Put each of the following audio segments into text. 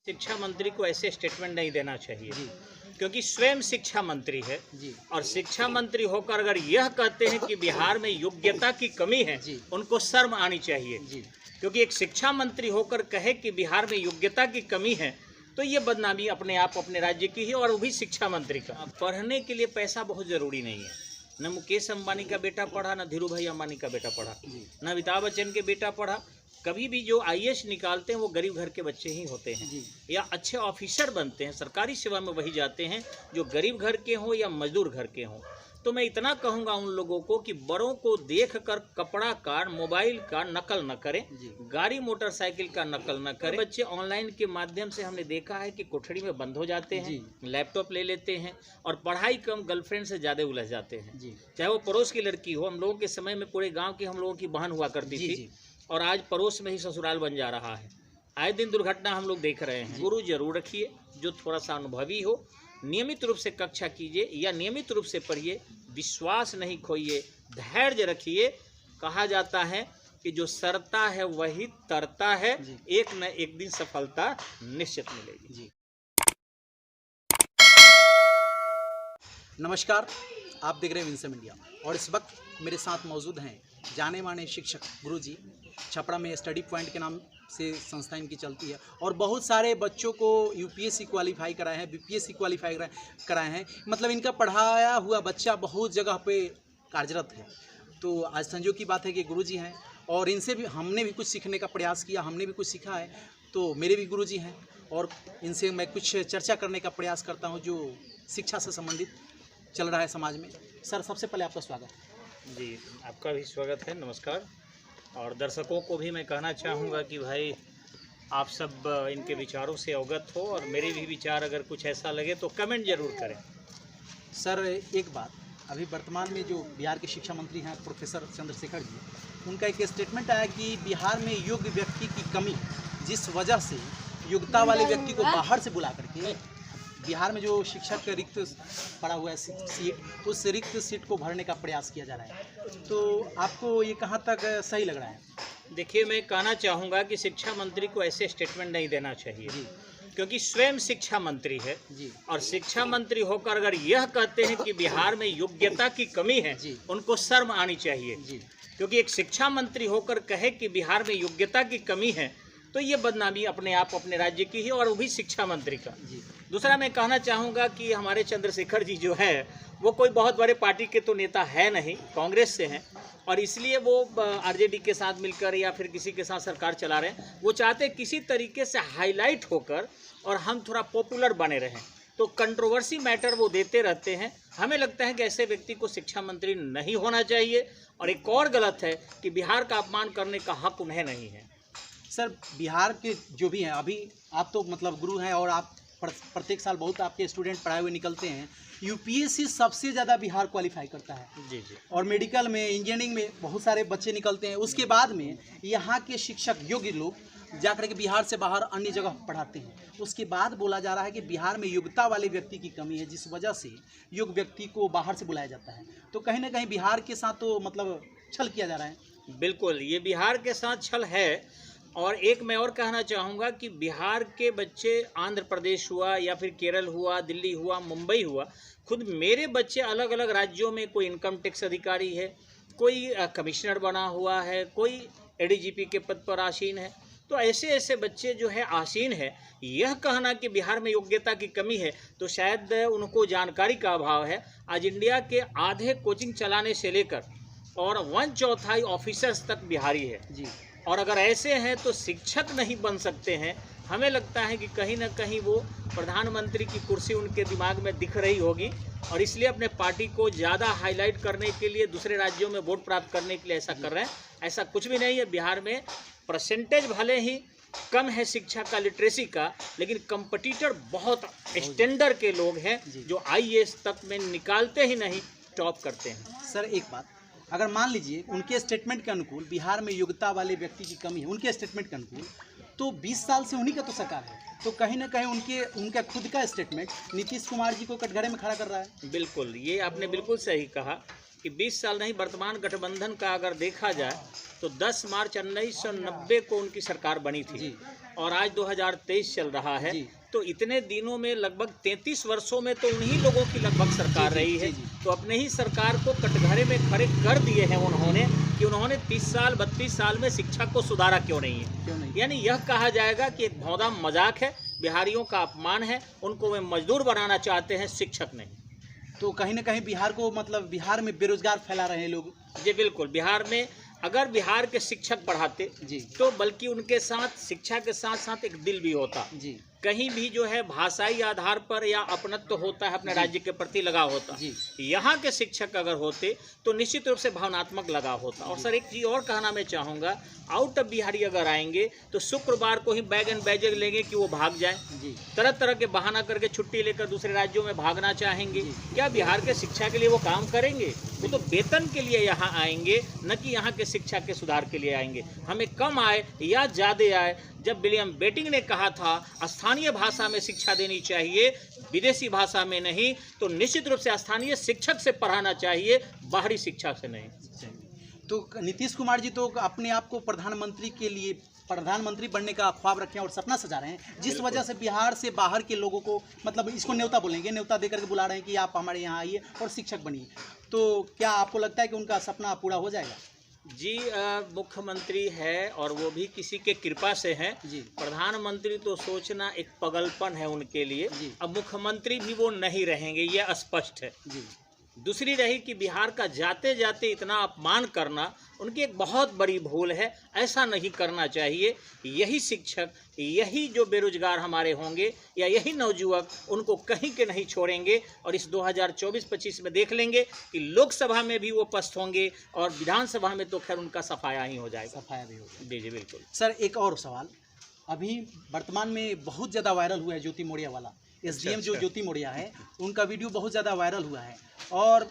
शिक्षा मंत्री को ऐसे स्टेटमेंट नहीं देना चाहिए जी। क्योंकि स्वयं शिक्षा मंत्री है जी। और शिक्षा मंत्री होकर अगर यह कहते हैं कि बिहार में योग्यता की कमी है, जी। उनको शर्म आनी चाहिए। जी। क्योंकि एक शिक्षा मंत्री होकर कहे कि बिहार में योग्यता की कमी है तो ये बदनामी अपने आप अपने राज्य की है, और वो भी शिक्षा मंत्री का। पढ़ने के लिए पैसा बहुत ज़रूरी नहीं है। न मुकेश अंबानी का बेटा पढ़ा, न धीरू भाई अंबानी का बेटा पढ़ा, न अमिताभ बच्चन के बेटा पढ़ा। कभी भी जो आईएएस निकालते हैं वो गरीब घर के बच्चे ही होते हैं, या अच्छे ऑफिसर बनते हैं, सरकारी सेवा में वही जाते हैं जो गरीब घर के हों या मजदूर घर के हों। तो मैं इतना कहूँगा उन लोगों को कि बड़ों को देखकर कपड़ा का, मोबाइल का नकल न करें, गाड़ी मोटरसाइकिल का नकल न करें। बच्चे ऑनलाइन के माध्यम से हमने देखा है कि कोठरी में बंद हो जाते हैं, लैपटॉप ले लेते हैं और पढ़ाई कम, गर्लफ्रेंड से ज़्यादा उलझ जाते हैं। चाहे वो पड़ोस की लड़की हो। हम लोगों के समय में पूरे गाँव की हम लोगों की बहन हुआ करती थी, और आज पड़ोस में ही ससुराल बन जा रहा है। आए दिन दुर्घटना हम लोग देख रहे हैं। गुरु जरूर रखिए जो थोड़ा सा अनुभवी हो, नियमित रूप से कक्षा कीजिए या नियमित रूप से पढ़िए, विश्वास नहीं खोइए, धैर्य रखिए। कहा जाता है कि जो सरता है वही तरता है, एक न एक दिन सफलता निश्चित मिलेगी। जी। नमस्कार, आप देख रहे हैं विंसम इंडिया, और इस वक्त मेरे साथ मौजूद हैं जाने माने शिक्षक गुरुजी। छपरा में स्टडी पॉइंट के नाम से संस्था इनकी चलती है, और बहुत सारे बच्चों को यूपीएससी क्वालिफाई कराए हैं, बीपीएससी क्वालिफाई कराए हैं। मतलब इनका पढ़ाया हुआ बच्चा बहुत जगह पे कार्यरत है। तो आज संजोग की बात है कि गुरुजी हैं, और इनसे भी हमने भी कुछ सीखने का प्रयास किया, हमने भी कुछ सीखा है। तो मेरे भी गुरुजी हैं, और इनसे मैं कुछ चर्चा करने का प्रयास करता हूँ जो शिक्षा से संबंधित चल रहा है समाज में। सर, सबसे पहले आपका स्वागत। जी, आपका भी स्वागत है, नमस्कार। और दर्शकों को भी मैं कहना चाहूँगा कि भाई आप सब इनके विचारों से अवगत हो, और मेरे भी विचार अगर कुछ ऐसा लगे तो कमेंट जरूर करें। सर, एक बात, अभी वर्तमान में जो बिहार के शिक्षा मंत्री हैं प्रोफेसर चंद्रशेखर जी, उनका एक स्टेटमेंट आया कि बिहार में योग्य व्यक्ति की कमी, जिस वजह से योग्यता वाले व्यक्ति को बाहर से बुला करके बिहार में जो शिक्षक का रिक्त पड़ा हुआ है सीट, उस रिक्त सीट को भरने का प्रयास किया जा रहा है। तो आपको ये कहाँ तक सही लग रहा है? देखिए, मैं कहना चाहूँगा कि शिक्षा मंत्री को ऐसे स्टेटमेंट नहीं देना चाहिए क्योंकि स्वयं शिक्षा मंत्री है और शिक्षा मंत्री होकर अगर यह कहते हैं कि बिहार में योग्यता की कमी है, उनको शर्म आनी चाहिए। क्योंकि एक शिक्षा मंत्री होकर कहे कि बिहार में योग्यता की कमी है तो ये बदनामी अपने आप अपने राज्य की है, और वो भी शिक्षा मंत्री का। दूसरा, मैं कहना चाहूँगा कि हमारे चंद्रशेखर जी जो है वो कोई बहुत बड़े पार्टी के तो नेता है नहीं, कांग्रेस से हैं, और इसलिए वो आरजेडी के साथ मिलकर या फिर किसी के साथ सरकार चला रहे हैं। वो चाहते किसी तरीके से हाईलाइट होकर और हम थोड़ा पॉपुलर बने रहें, तो कंट्रोवर्सी मैटर वो देते रहते हैं। हमें लगता है कि ऐसे व्यक्ति को शिक्षा मंत्री नहीं होना चाहिए, और एक और गलत है कि बिहार का अपमान करने का हक उन्हें नहीं है। सर, बिहार के जो भी हैं, अभी आप तो मतलब गुरु हैं, और आप प्रत्येक साल बहुत आपके स्टूडेंट पढ़ाए हुए निकलते हैं। यूपीएससी सबसे ज़्यादा बिहार क्वालिफाई करता है। जी। और मेडिकल में, इंजीनियरिंग में बहुत सारे बच्चे निकलते हैं। उसके बाद में यहाँ के शिक्षक योग्य लोग जाकर के बिहार से बाहर अन्य जगह पढ़ाते हैं। उसके बाद बोला जा रहा है कि बिहार में योग्यता वाले व्यक्ति की कमी है, जिस वजह से योग्य व्यक्ति को बाहर से बुलाया जाता है। तो कहीं ना कहीं बिहार के साथ तो मतलब छल किया जा रहा है। बिल्कुल, ये बिहार के साथ छल है। और एक मैं और कहना चाहूँगा कि बिहार के बच्चे, आंध्र प्रदेश हुआ या फिर केरल हुआ, दिल्ली हुआ, मुंबई हुआ, खुद मेरे बच्चे अलग अलग राज्यों में, कोई इनकम टैक्स अधिकारी है, कोई कमिश्नर बना हुआ है, कोई एडीजीपी के पद पर आसीन है। तो ऐसे ऐसे बच्चे जो है आसीन है। यह कहना कि बिहार में योग्यता की कमी है तो शायद उनको जानकारी का अभाव है। आज इंडिया के आधे कोचिंग चलाने से लेकर और 1/4 ऑफिसर्स तक बिहारी है जी। और अगर ऐसे हैं तो शिक्षक नहीं बन सकते हैं। हमें लगता है कि कहीं ना कहीं वो प्रधानमंत्री की कुर्सी उनके दिमाग में दिख रही होगी, और इसलिए अपने पार्टी को ज़्यादा हाईलाइट करने के लिए, दूसरे राज्यों में वोट प्राप्त करने के लिए ऐसा कर रहे हैं। ऐसा कुछ भी नहीं है। बिहार में परसेंटेज भले ही कम है शिक्षा का, लिटरेसी का, लेकिन कंपटीटर बहुत स्टैंडर्ड के लोग हैं जो आईएएस तक में निकालते ही नहीं, टॉप करते हैं। सर, एक बात, अगर मान लीजिए उनके स्टेटमेंट के अनुकूल बिहार में योग्यता वाले व्यक्ति की कमी है, उनके स्टेटमेंट के अनुकूल, तो 20 साल से उन्हीं का तो सरकार है, तो कहीं ना कहीं उनका खुद का स्टेटमेंट नीतीश कुमार जी को कटघरे में खड़ा कर रहा है। बिल्कुल, ये आपने बिल्कुल सही कहा कि 20 साल नहीं, वर्तमान गठबंधन का अगर देखा जाए तो 10 मार्च 1990 को उनकी सरकार बनी थी, और आज 2023 चल रहा है, जी। तो इतने दिनों में लगभग 33 वर्षों में तो उन्हीं लोगों की लगभग सरकार रही है। तो अपने ही सरकार को कटघरे में खड़े कर दिए हैं उन्होंने कि उन्होंने 30 साल 32 साल में शिक्षा को सुधारा क्यों नहीं है। यानी यह कहा जाएगा कि एक भौंदा मजाक है, बिहारियों का अपमान है, उनको वे मजदूर बनाना चाहते हैं, शिक्षक नहीं। तो कहीं ना कहीं बिहार को, मतलब बिहार में बेरोजगार फैला रहे हैं लोग। जी बिल्कुल, बिहार में अगर बिहार के शिक्षक पढ़ाते जी। तो बल्कि उनके साथ शिक्षा के साथ साथ एक दिल भी होता। जी। कहीं भी जो है भाषाई आधार पर या अपनत्व होता है, अपने राज्य के प्रति लगाव होता। जी। यहाँ के शिक्षक अगर होते तो निश्चित रूप से भावनात्मक लगाव होता। और सर एक चीज़ और कहना मैं चाहूँगा, आउट ऑफ बिहारी अगर आएंगे तो शुक्रवार को ही बैग एंड बैजेज लेंगे कि वो भाग जाए। जी। तरह तरह के बहाना करके छुट्टी लेकर दूसरे राज्यों में भागना चाहेंगे। क्या बिहार के शिक्षा के लिए वो काम करेंगे? वो तो वेतन के लिए यहाँ आएंगे, न कि यहाँ के शिक्षा के सुधार के लिए आएंगे। हमें कम आए या ज़्यादा आए, जब विलियम बेटिंग ने कहा था स्थानीय भाषा में शिक्षा देनी चाहिए, विदेशी भाषा में नहीं, तो निश्चित रूप से स्थानीय शिक्षक से पढ़ाना चाहिए, बाहरी शिक्षा से नहीं। तो नीतीश कुमार जी तो अपने आप को प्रधानमंत्री के लिए, प्रधानमंत्री बनने का ख्वाब रखे हैं और सपना सजा रहे हैं, जिस वजह से बिहार से बाहर के लोगों को, मतलब इसको न्योता बोलेंगे, न्योता देकर के बुला रहे हैं कि आप हमारे यहाँ आइए और शिक्षक बनिए। तो क्या आपको लगता है कि उनका सपना पूरा हो जाएगा? जी, मुख्यमंत्री है और वो भी किसी के कृपा से हैं। जी। प्रधानमंत्री तो सोचना एक पगलपन है उनके लिए। जी। अब मुख्यमंत्री भी वो नहीं रहेंगे, ये स्पष्ट है। जी। दूसरी रही कि बिहार का जाते जाते इतना अपमान करना उनकी एक बहुत बड़ी भूल है, ऐसा नहीं करना चाहिए। यही शिक्षक, यही जो बेरोजगार हमारे होंगे या यही नवयुवक, उनको कहीं के नहीं छोड़ेंगे और इस 2024-25 में देख लेंगे कि लोकसभा में भी वो पस्त होंगे और विधानसभा में तो खैर उनका सफाया ही हो जाएगा। सफाया भी होगा। जी जी बिल्कुल। सर एक और सवाल, अभी वर्तमान में बहुत ज़्यादा वायरल हुआ है ज्योति मौर्य वाला, एसडीएम जो ज्योति मौर्य है, उनका वीडियो बहुत ज़्यादा वायरल हुआ है और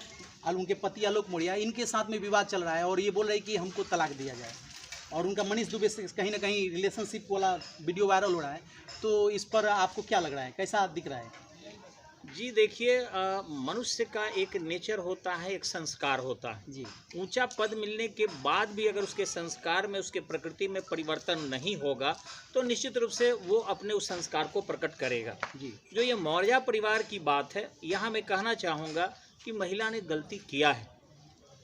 उनके पति आलोक मौर्य, इनके साथ में विवाद चल रहा है और ये बोल रहे हैं कि हमको तलाक दिया जाए, और उनका मनीष दुबे से कहीं ना कहीं रिलेशनशिप वाला वीडियो वायरल हो रहा है। तो इस पर आपको क्या लग रहा है, कैसा दिख रहा है? जी देखिए, मनुष्य का एक नेचर होता है, एक संस्कार होता है। जी। ऊंचा पद मिलने के बाद भी अगर उसके संस्कार में, उसके प्रकृति में परिवर्तन नहीं होगा तो निश्चित रूप से वो अपने उस संस्कार को प्रकट करेगा। जी। जो ये मौर्य परिवार की बात है, यहाँ मैं कहना चाहूँगा कि महिला ने गलती किया है।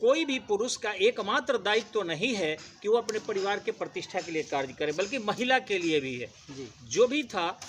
कोई भी पुरुष का एकमात्र दायित्व तो नहीं है कि वो अपने परिवार के प्रतिष्ठा के लिए कार्य करे, बल्कि महिला के लिए भी है। जी। जो भी था,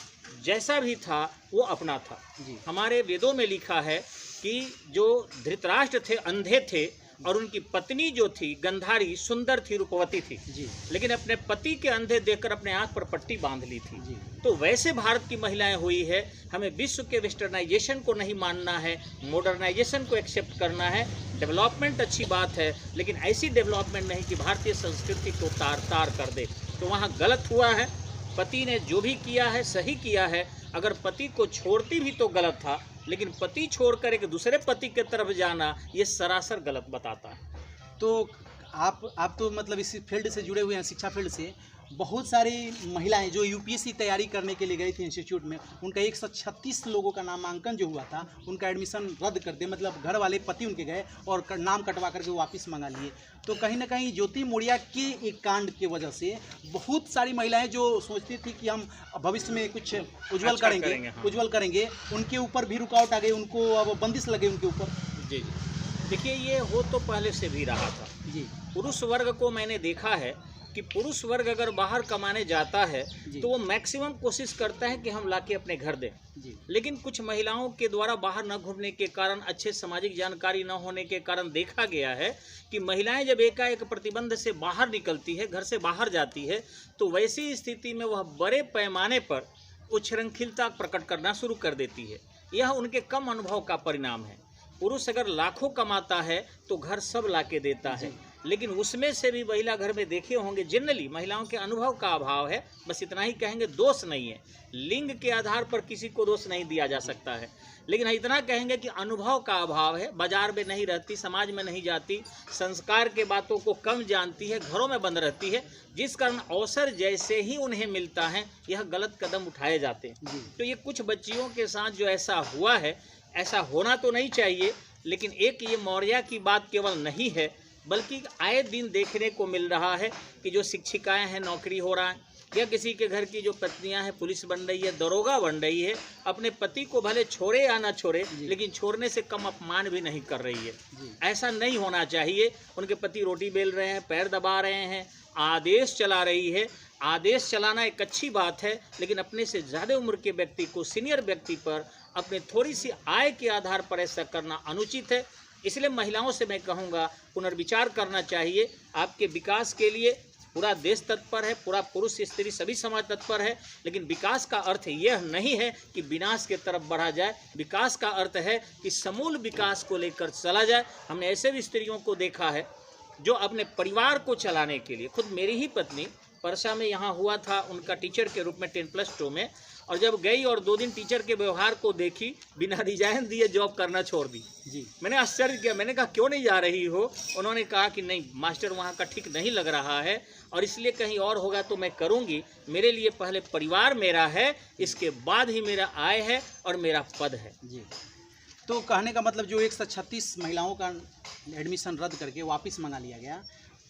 जैसा भी था, वो अपना था। जी। हमारे वेदों में लिखा है कि जो धृतराष्ट्र थे अंधे थे और उनकी पत्नी जो थी गंधारी सुंदर थी, रूपवती थी। जी। लेकिन अपने पति के अंधे देखकर अपने आंख पर पट्टी बांध ली थी। जी। तो वैसे भारत की महिलाएं हुई है। हमें विश्व के वेस्टर्नाइजेशन को नहीं मानना है, मॉडर्नाइजेशन को एक्सेप्ट करना है। डेवलपमेंट अच्छी बात है, लेकिन ऐसी डेवलपमेंट नहीं कि भारतीय संस्कृति को तार तार कर दे। तो वहाँ गलत हुआ है। पति ने जो भी किया है सही किया है। अगर पति को छोड़ती भी तो गलत था, लेकिन पति छोड़कर एक दूसरे पति की तरफ जाना ये सरासर गलत बताता है। तो आप तो मतलब इस फील्ड से जुड़े हुए हैं, शिक्षा फील्ड से। बहुत सारी महिलाएं जो यूपीएससी तैयारी करने के लिए गई थी इंस्टीट्यूट में, उनका 136 लोगों का नामांकन जो हुआ था, उनका एडमिशन रद्द कर दिया। मतलब घर वाले पति उनके गए और नाम कटवा करके वापस मंगा लिए। तो कहीं ना कहीं ज्योति मौर्य के एक कांड की वजह से बहुत सारी महिलाएं जो सोचती थी कि हम भविष्य में कुछ उज्जवल करेंगे, उज्जवल करेंगे, उनके ऊपर भी रुकावट आ गई, उनको अब बंदिश लगे उनके ऊपर। जी जी, देखिए ये हो तो पहले से भी रहा था। जी। पुरुष वर्ग को मैंने देखा है कि पुरुष वर्ग अगर बाहर कमाने जाता है तो वो मैक्सिमम कोशिश करता है कि हम लाके अपने घर दें। जी। लेकिन कुछ महिलाओं के द्वारा बाहर न घूमने के कारण, अच्छे सामाजिक जानकारी न होने के कारण देखा गया है कि महिलाएं जब एकाएक प्रतिबंध से बाहर निकलती है, घर से बाहर जाती है, तो वैसी स्थिति में वह बड़े पैमाने पर उच्छृंखलता प्रकट करना शुरू कर देती है। यह उनके कम अनुभव का परिणाम है। पुरुष अगर लाखों कमाता है तो घर सब लाके देता है, लेकिन उसमें से भी महिला घर में देखे होंगे जनरली महिलाओं के अनुभव का अभाव है। बस इतना ही कहेंगे, दोष नहीं है। लिंग के आधार पर किसी को दोष नहीं दिया जा सकता है, लेकिन इतना कहेंगे कि अनुभव का अभाव है। बाजार में नहीं रहती, समाज में नहीं जाती, संस्कार के बातों को कम जानती है, घरों में बंद रहती है, जिस कारण अवसर जैसे ही उन्हें मिलता है यह गलत कदम उठाए जाते हैं। तो ये कुछ बच्चियों के साथ जो ऐसा हुआ है, ऐसा होना तो नहीं चाहिए। लेकिन एक ये मौर्य की बात केवल नहीं है, बल्कि आए दिन देखने को मिल रहा है कि जो शिक्षिकाएं हैं नौकरी हो रहा है, या किसी के घर की जो पत्नियां हैं पुलिस बन रही है, दरोगा बन रही है, अपने पति को भले छोड़े या ना छोड़े लेकिन छोड़ने से कम अपमान भी नहीं कर रही है। ऐसा नहीं होना चाहिए। उनके पति रोटी बेल रहे हैं, पैर दबा रहे हैं, आदेश चला रही है। आदेश चलाना एक अच्छी बात है, लेकिन अपने से ज़्यादा उम्र के व्यक्ति को, सीनियर व्यक्ति पर अपने थोड़ी सी आय के आधार पर ऐसा करना अनुचित है। इसलिए महिलाओं से मैं कहूँगा पुनर्विचार करना चाहिए। आपके विकास के लिए पूरा देश तत्पर है, पूरा पुरुष स्त्री सभी समाज तत्पर है, लेकिन विकास का अर्थ यह नहीं है कि विनाश के तरफ बढ़ा जाए। विकास का अर्थ है कि समूल विकास को लेकर चला जाए। हमने ऐसे भी स्त्रियों को देखा है जो अपने परिवार को चलाने के लिए, खुद मेरी ही पत्नी परसा में यहाँ हुआ था उनका टीचर के रूप में 10+2 में, और जब गई और 2 दिन टीचर के व्यवहार को देखी, बिना रिजाइन दिए जॉब करना छोड़ दी। जी मैंने आश्चर्य किया, मैंने कहा क्यों नहीं जा रही हो? उन्होंने कहा कि नहीं मास्टर वहाँ का ठीक नहीं लग रहा है और इसलिए कहीं और होगा तो मैं करूँगी। मेरे लिए पहले परिवार मेरा है, इसके बाद ही मेरा आय है और मेरा पद है। जी तो कहने का मतलब जो 136 महिलाओं का एडमिशन रद्द करके वापस मंगा लिया गया,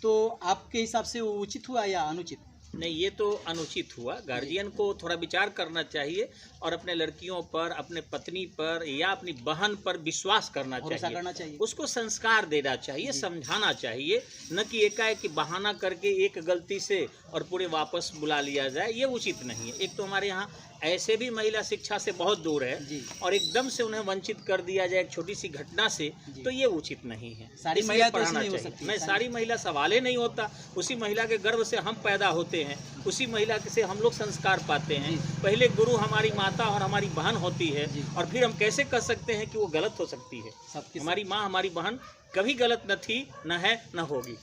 तो आपके हिसाब से वो उचित हुआ या अनुचित? नहीं, ये तो अनुचित हुआ। गार्जियन को थोड़ा विचार करना चाहिए और अपने लड़कियों पर, अपने पत्नी पर या अपनी बहन पर विश्वास करना चाहिए। उसको संस्कार देना चाहिए, समझाना चाहिए, न कि एकाएक बहाना करके एक गलती से और पूरे वापस बुला लिया जाए। ये उचित नहीं है। एक तो हमारे यहाँ ऐसे भी महिला शिक्षा से बहुत दूर है और एकदम से उन्हें वंचित कर दिया जाए एक छोटी सी घटना से, तो ये उचित नहीं है। सारी महिला पढ़ाना चाहिए। मैं सारी महिला सवाल ही नहीं होता। उसी महिला के गर्भ से हम पैदा होते हैं, उसी महिला से हम लोग संस्कार पाते हैं। पहले गुरु हमारी माता और हमारी बहन होती है और फिर हम कैसे कह सकते हैं कि वो गलत हो सकती है? हमारी माँ, हमारी बहन कभी गलत न थी, न है, न होगी।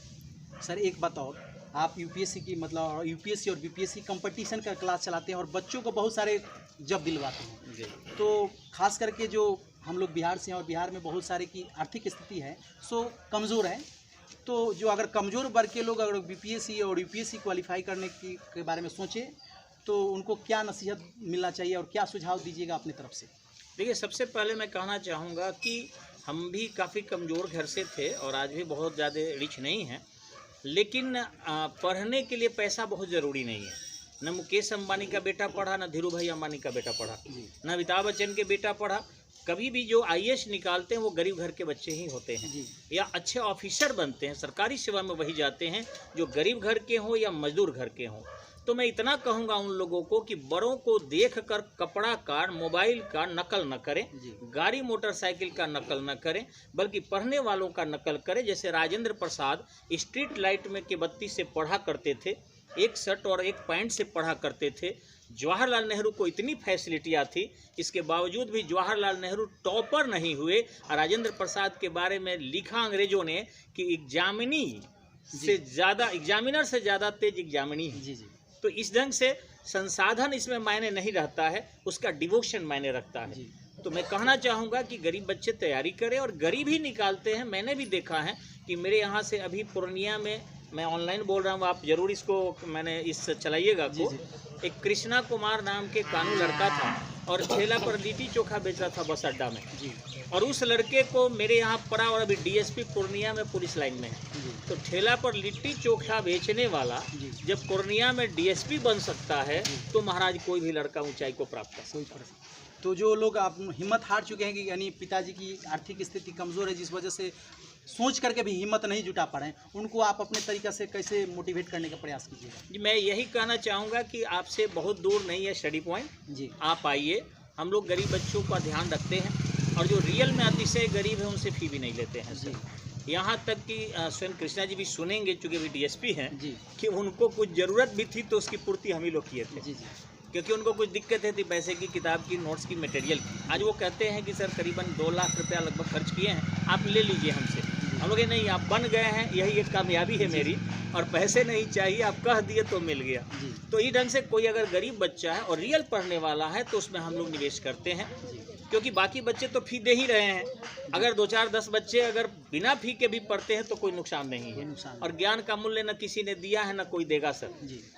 सर एक बात और, आप यूपीएससी की मतलब यूपीएससी और बीपीएससी कंपटीशन का क्लास चलाते हैं और बच्चों को बहुत सारे जॉब दिलवाते हैं, तो खास करके जो हम लोग बिहार से हैं और बिहार में बहुत सारे की आर्थिक स्थिति है सो कमज़ोर है, तो जो अगर कमज़ोर वर्ग के लोग अगर बीपीएससी और यूपीएससी क्वालिफाई करने के बारे में सोचें तो उनको क्या नसीहत मिलना चाहिए और क्या सुझाव दीजिएगा अपनी तरफ से? देखिए, सबसे पहले मैं कहना चाहूँगा कि हम भी काफ़ी कमज़ोर घर से थे और आज भी बहुत ज़्यादा रिच नहीं हैं, लेकिन पढ़ने के लिए पैसा बहुत ज़रूरी नहीं है। न मुकेश अंबानी का बेटा पढ़ा, न धीरू भाई अंबानी का बेटा पढ़ा, न अमिताभ बच्चन के बेटा पढ़ा। कभी भी जो आईएएस निकालते हैं वो गरीब घर के बच्चे ही होते हैं, या अच्छे ऑफिसर बनते हैं, सरकारी सेवा में वही जाते हैं जो गरीब घर के हों या मजदूर घर के हों। तो मैं इतना कहूँगा उन लोगों को कि बड़ों को देखकर कपड़ा का, मोबाइल का नकल न करें, गाड़ी मोटरसाइकिल का नकल न करें, बल्कि पढ़ने वालों का नकल करें। जैसे राजेंद्र प्रसाद स्ट्रीट लाइट में के बत्ती से पढ़ा करते थे, एक शर्ट और एक पैंट से पढ़ा करते थे। जवाहरलाल नेहरू को इतनी फैसिलिटियाँ थी, इसके बावजूद भी जवाहरलाल नेहरू टॉपर नहीं हुए। और राजेंद्र प्रसाद के बारे में लिखा अंग्रेजों ने कि एग्जामिनर से ज़्यादा तेज एग्जामिनी है। तो इस ढंग से संसाधन इसमें मायने नहीं रहता है, उसका डिवोशन मायने रखता है। तो मैं कहना चाहूँगा कि गरीब बच्चे तैयारी करें और गरीब ही निकालते हैं। मैंने भी देखा है कि मेरे यहाँ से अभी पूर्णिया में, मैं ऑनलाइन बोल रहा हूँ, आप जरूर इसको मैंने इस चलाइएगा को, एक कृष्णा कुमार नाम के कानू लड़का था और ठेला पर लिट्टी चोखा बेच रहा था बस अड्डा में, और उस लड़के को मेरे यहाँ पड़ा और अभी डीएसपी पूर्णिया में पुलिस लाइन में है। तो ठेला पर लिट्टी चोखा बेचने वाला जब पूर्णिया में डीएसपी बन सकता है तो महाराज कोई भी लड़का ऊंचाई को प्राप्त कर सकता है। तो जो लोग आप हिम्मत हार चुके हैं कि यानी पिताजी की आर्थिक स्थिति कमज़ोर है, जिस वजह से सोच करके भी हिम्मत नहीं जुटा पा रहे हैं, उनको आप अपने तरीक़ा से कैसे मोटिवेट करने का प्रयास कीजिएगा? जी, मैं यही कहना चाहूँगा कि आपसे बहुत दूर नहीं है स्टडी पॉइंट जी, आप आइए। हम लोग गरीब बच्चों का ध्यान रखते हैं और जो रियल में अतिशय गरीब है उनसे फ़ी भी नहीं लेते हैं जी। यहाँ तक कि स्वयं कृष्णा जी भी सुनेंगे, चूँकि अभी डीएसपी हैं जी, कि उनको कुछ ज़रूरत भी थी तो उसकी पूर्ति हम ही लोग किए थे जी, क्योंकि उनको कुछ दिक्कतें थी पैसे की, किताब की, नोट्स की, मटेरियल की। आज वो कहते हैं कि सर करीबन 2 लाख रुपया लगभग खर्च किए हैं, आप ले लीजिए हमसे। हम लोग नहीं, आप बन गए हैं, यही एक कामयाबी है मेरी, और पैसे नहीं चाहिए, आप कह दिए तो मिल गया। तो इस ढंग से कोई अगर गरीब बच्चा है और रियल पढ़ने वाला है तो उसमें हम लोग निवेश करते हैं, क्योंकि बाकी बच्चे तो फ़ी दे ही रहे हैं। अगर 2, 4, 10 बच्चे अगर बिना फ़ी के भी पढ़ते हैं तो कोई नुकसान नहीं है। और ज्ञान का मूल्य न किसी ने दिया है, न कोई देगा सर।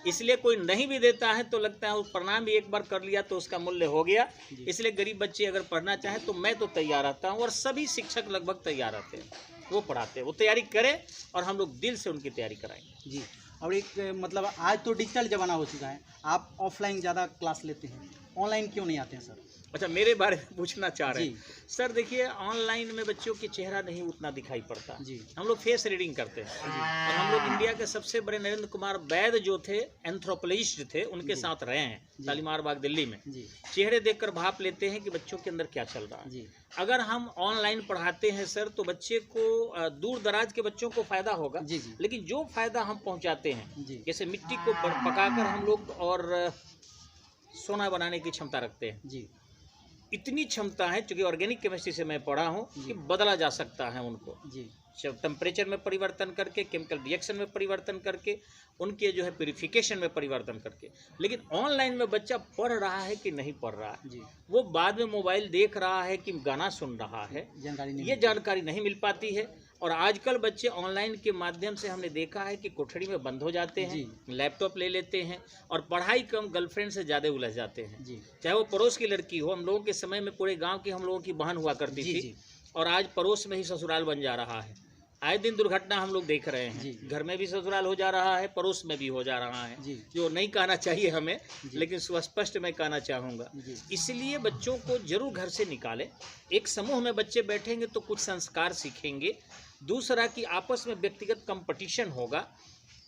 इसलिए कोई नहीं भी देता है तो लगता है उस प्रणाम भी एक बार कर लिया तो उसका मूल्य हो गया। इसलिए गरीब बच्चे अगर पढ़ना चाहें तो मैं तो तैयार रहता हूँ, और सभी शिक्षक लगभग तैयार रहते हैं, वो पढ़ाते हैं, वो तैयारी करें और हम लोग दिल से उनकी तैयारी कराएंगे जी। और एक मतलब आज तो डिजिटल ज़माना हो चुका है, आप ऑफलाइन ज़्यादा क्लास लेते हैं, ऑनलाइन क्यों नहीं आते हैं सर? अच्छा, मेरे बारे में पूछना चाह रहे हैं। जी। सर देखिए, ऑनलाइन में बच्चों के चेहरा नहीं उतना दिखाई पड़ता। जी। हम लोग फेस रीडिंग करते हैं। और हम लोग इंडिया के सबसे बड़े नरेंद्र कुमार वैद जो थे, एंथ्रोपोलॉजिस्ट थे, उनके जी। साथ रहे हैं जी। शालीमार बाग दिल्ली में। जी। चेहरे देखकर भाप लेते हैं कि बच्चों के अंदर क्या चल रहा है। जी। अगर हम ऑनलाइन पढ़ाते हैं सर, तो बच्चे को दूर दराज के बच्चों को फायदा होगा। जी। जी। लेकिन जो फायदा हम पहुंचाते हैं, जी। जैसे मिट्टी को पकाकर हम लोग और सोना बनाने की क्षमता रखते हैं। जी। इतनी क्षमता है, चूंकि ऑर्गेनिक केमिस्ट्री से मैं पढ़ा हूँ, जी। कि बदला जा सकता है उनको। जी। टेम्परेचर में परिवर्तन करके, केमिकल रिएक्शन में परिवर्तन करके, उनके जो है प्यूरिफिकेशन में परिवर्तन करके। लेकिन ऑनलाइन में बच्चा पढ़ रहा है कि नहीं पढ़ रहा है, जी। वो बाद में मोबाइल देख रहा है कि गाना सुन रहा है, जानकारी नहीं ये जानकारी नहीं मिल पाती है। और आजकल बच्चे ऑनलाइन के माध्यम से हमने देखा है कि कोठरी में बंद हो जाते हैं, लैपटॉप ले लेते हैं और पढ़ाई कम गर्लफ्रेंड से ज़्यादा उलझ जाते हैं। जी। चाहे वो पड़ोस की लड़की हो, हम लोगों के समय में पूरे गांव की हम लोगों की बहन हुआ करती जी। थी, जी। और आज पड़ोस में ही ससुराल बन जा रहा है। आए दिन दुर्घटना हम लोग देख रहे जी। हैं, घर में भी ससुराल हो जा रहा है, पड़ोस में भी हो जा रहा है, जी। जो नहीं कहना चाहिए हमें, जी। लेकिन सुस्पष्ट मैं कहना चाहूँगा। जी। इसलिए बच्चों को जरूर घर से निकालें। एक समूह में बच्चे बैठेंगे तो कुछ संस्कार सीखेंगे। दूसरा कि आपस में व्यक्तिगत कंपटीशन होगा,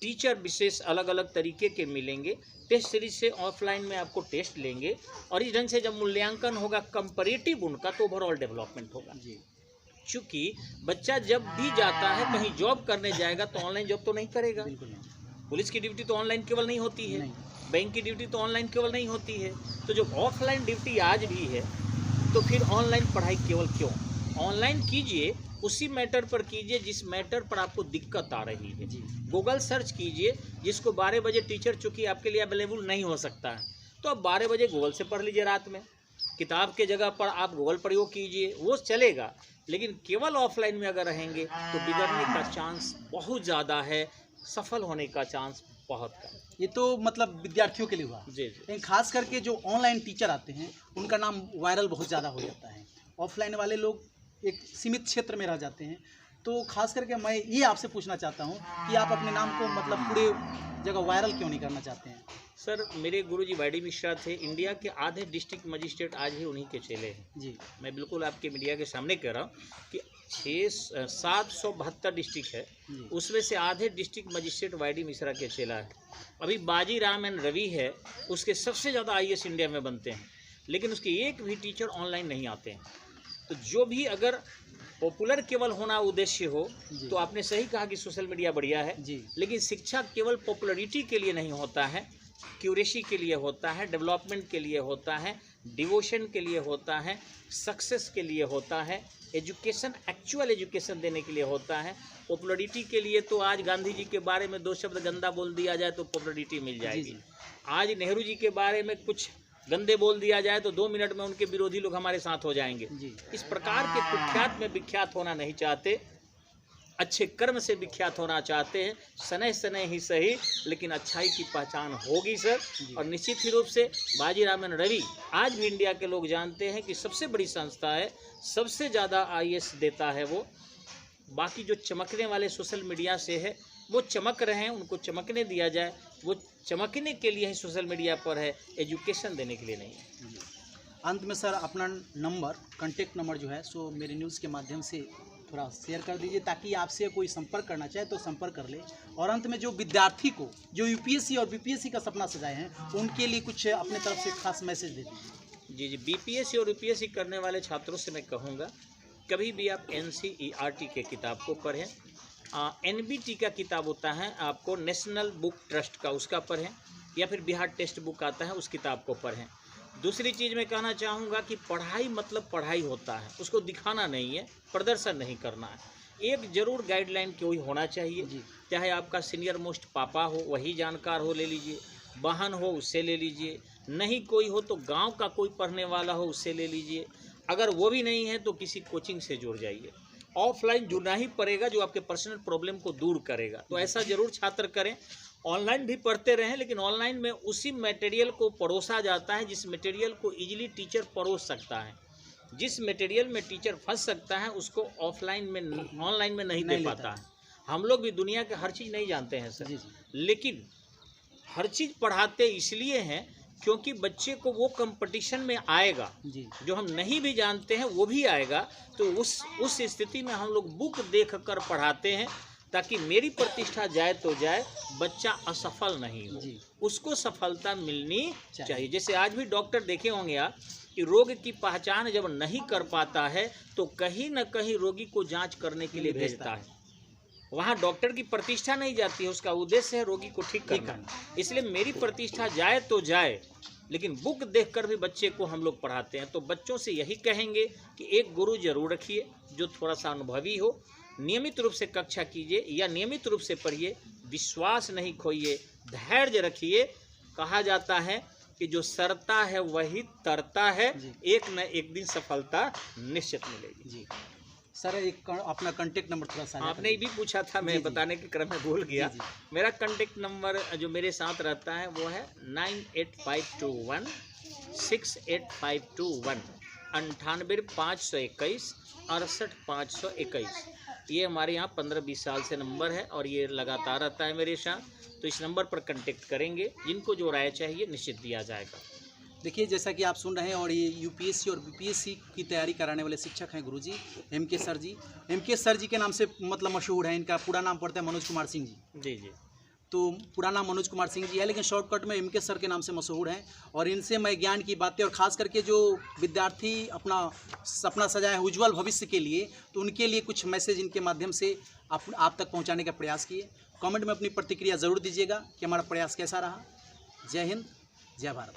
टीचर विशेष अलग अलग तरीके के मिलेंगे, टेस्ट सीरीज से ऑफलाइन में आपको टेस्ट लेंगे, और इस ढंग से जब मूल्यांकन होगा कंपैरेटिव उनका, तो ओवरऑल डेवलपमेंट होगा। जी। चूँकि बच्चा जब भी जाता है कहीं जॉब करने जाएगा तो ऑनलाइन जॉब तो नहीं करेगा। बिल्कुल नहीं। पुलिस की ड्यूटी तो ऑनलाइन केवल नहीं होती है, नहीं। बैंक की ड्यूटी तो ऑनलाइन केवल नहीं होती है। तो जब ऑफलाइन ड्यूटी आज भी है, तो फिर ऑनलाइन पढ़ाई केवल क्यों? ऑनलाइन कीजिए, उसी मैटर पर कीजिए जिस मैटर पर आपको दिक्कत आ रही है। जी। गूगल सर्च कीजिए, जिसको 12 बजे टीचर चूँकि आपके लिए अवेलेबल नहीं हो सकता है, तो आप 12 बजे गूगल से पढ़ लीजिए रात में। किताब के जगह पर आप गूगल प्रयोग कीजिए, वो चलेगा। लेकिन केवल ऑफलाइन में अगर रहेंगे तो बिगड़ने का चांस बहुत ज़्यादा है, सफल होने का चांस बहुत कम। ये तो मतलब विद्यार्थियों के लिए हुआ। जी। लेकिन खास करके जो ऑनलाइन टीचर आते हैं उनका नाम वायरल बहुत ज़्यादा हो जाता है। ऑफलाइन वाले लोग एक सीमित क्षेत्र में रह जाते हैं। तो खास करके मैं ये आपसे पूछना चाहता हूँ कि आप अपने नाम को मतलब पूरे जगह वायरल क्यों नहीं करना चाहते हैं? सर, मेरे गुरुजी वाईडी मिश्रा थे, इंडिया के आधे डिस्ट्रिक्ट मजिस्ट्रेट आज भी उन्हीं के चेले हैं। जी। मैं बिल्कुल आपके मीडिया के सामने कह रहा हूँ कि 772 डिस्ट्रिक्ट है, उसमें से आधे डिस्ट्रिक्ट मजिस्ट्रेट वाईडी मिश्रा के चेला है। अभी बाजी राम एंड रवि है, उसके सबसे ज़्यादा IAS इंडिया में बनते हैं, लेकिन उसके एक भी टीचर ऑनलाइन नहीं आते हैं। तो जो भी अगर पॉपुलर केवल होना उद्देश्य हो, तो आपने सही कहा कि सोशल मीडिया बढ़िया है जी। लेकिन शिक्षा केवल पॉपुलरिटी के लिए नहीं होता है, क्यूरेसी के लिए होता है, डेवलपमेंट के लिए होता है, डिवोशन के लिए होता है, सक्सेस के लिए होता है, एजुकेशन एक्चुअल एजुकेशन देने के लिए होता है। पॉपुलरिटी के लिए तो आज गांधी जी के बारे में 2 शब्द गंदा बोल दिया जाए तो पॉपुलरिटी मिल जाएगी। जी। आज नेहरू जी के बारे में कुछ गंदे बोल दिया जाए तो 2 मिनट में उनके विरोधी लोग हमारे साथ हो जाएंगे। जी। इस प्रकार के कुख्यात में विख्यात होना नहीं चाहते, अच्छे कर्म से विख्यात होना चाहते हैं। सनह सनह ही सही, लेकिन अच्छाई की पहचान होगी सर। और निश्चित ही रूप से बाजीराव एंड रवि आज भी इंडिया के लोग जानते हैं कि सबसे बड़ी संस्था है, सबसे ज़्यादा IAS देता है वो। बाकी जो चमकने वाले सोशल मीडिया से है, वो चमक रहे हैं, उनको चमकने दिया जाए। वो चमकने के लिए ही सोशल मीडिया पर है, एजुकेशन देने के लिए नहीं है। अंत में सर अपना नंबर, कांटेक्ट नंबर जो है सो मेरे न्यूज़ के माध्यम से थोड़ा शेयर कर दीजिए, ताकि आपसे कोई संपर्क करना चाहे तो संपर्क कर ले। और अंत में जो विद्यार्थी को जो UPSC और BPSC का सपना सजाए हैं, उनके लिए कुछ अपने तरफ से खास मैसेज दे दीजिए। जी। BPSC और UPSC करने वाले छात्रों से मैं कहूँगा, कभी भी आप NCERT के किताब को पढ़ें। NBT का किताब होता है आपको नेशनल बुक ट्रस्ट का, उसका पढ़ें, या फिर बिहार टेक्स्ट बुक आता है उस किताब को पढ़ें। दूसरी चीज़ मैं कहना चाहूँगा कि पढ़ाई मतलब पढ़ाई होता है, उसको दिखाना नहीं है, प्रदर्शन नहीं करना है। एक जरूर गाइडलाइन कोई होना चाहिए, चाहे आपका सीनियर मोस्ट पापा हो, वही जानकार हो, ले लीजिए, बहन हो उससे ले लीजिए, नहीं कोई हो तो गांव का कोई पढ़ने वाला हो उससे ले लीजिए। अगर वो भी नहीं है तो किसी कोचिंग से जुड़ जाइए। ऑफलाइन जुड़ना ही पड़ेगा जो आपके पर्सनल प्रॉब्लम को दूर करेगा। तो ऐसा जरूर छात्र करें। ऑनलाइन भी पढ़ते रहें, लेकिन ऑनलाइन में उसी मटेरियल को परोसा जाता है जिस मटेरियल को इजीली टीचर परोस सकता है। जिस मटेरियल में टीचर फंस सकता है उसको ऑफलाइन में ऑनलाइन में नहीं दे पाता है। हम लोग भी दुनिया के हर चीज़ नहीं जानते हैं सर, जी जी लेकिन हर चीज़ पढ़ाते इसलिए हैं क्योंकि बच्चे को वो कंपटीशन में आएगा, जी जो हम नहीं भी जानते हैं वो भी आएगा। तो उस स्थिति में हम लोग बुक देख कर पढ़ाते हैं ताकि मेरी प्रतिष्ठा जाए तो जाए, बच्चा असफल नहीं हो, जी उसको सफलता मिलनी चाहिए। चाहिए। जैसे आज भी डॉक्टर देखे होंगे आप कि रोग की पहचान जब नहीं कर पाता है तो कहीं न कहीं रोगी को जांच करने के लिए भेजता है। वहाँ डॉक्टर की प्रतिष्ठा नहीं जाती है, उसका उद्देश्य है रोगी को ठीक करना। इसलिए मेरी प्रतिष्ठा जाए तो जाए, लेकिन बुक देखकर भी बच्चे को हम लोग पढ़ाते हैं। तो बच्चों से यही कहेंगे कि एक गुरु जरूर रखिए जो थोड़ा सा अनुभवी हो, नियमित रूप से कक्षा कीजिए या नियमित रूप से पढ़िए, विश्वास नहीं खोइए, धैर्य रखिए। कहा जाता है कि जो सरता है वही तरता है, एक न एक दिन सफलता निश्चित मिलेगी। जी सर, एक अपना कांटेक्ट नंबर थोड़ा सा आपने ये भी पूछा था, मैं बताने के क्रम में भूल गया। जी। मेरा कांटेक्ट नंबर जो मेरे साथ रहता है वो है 98521 68521 98 521 68 521। ये हमारे यहाँ 15-20 साल से नंबर है और ये लगातार रहता है मेरे साथ। तो इस नंबर पर कांटेक्ट करेंगे, जिनको जो राय चाहिए निश्चित दिया जाएगा। देखिए, जैसा कि आप सुन रहे हैं, और ये यूपीएससी और बीपीएससी की तैयारी कराने वाले शिक्षक हैं गुरुजी एमके सर जी। एमके सर जी के नाम से मतलब मशहूर है, इनका पूरा नाम पड़ता है मनोज कुमार सिंह जी। जी जी। तो पूरा नाम मनोज कुमार सिंह जी है, लेकिन शॉर्टकट में एमके सर के नाम से मशहूर हैं। और इनसे मैं ज्ञान की बातें, और ख़ास करके जो विद्यार्थी अपना सपना सजाए हैं उज्ज्वल भविष्य के लिए, तो उनके लिए कुछ मैसेज इनके माध्यम से आप तक पहुंचाने का प्रयास किए। कमेंट में अपनी प्रतिक्रिया ज़रूर दीजिएगा कि हमारा प्रयास कैसा रहा। जय हिंद, जय भारत।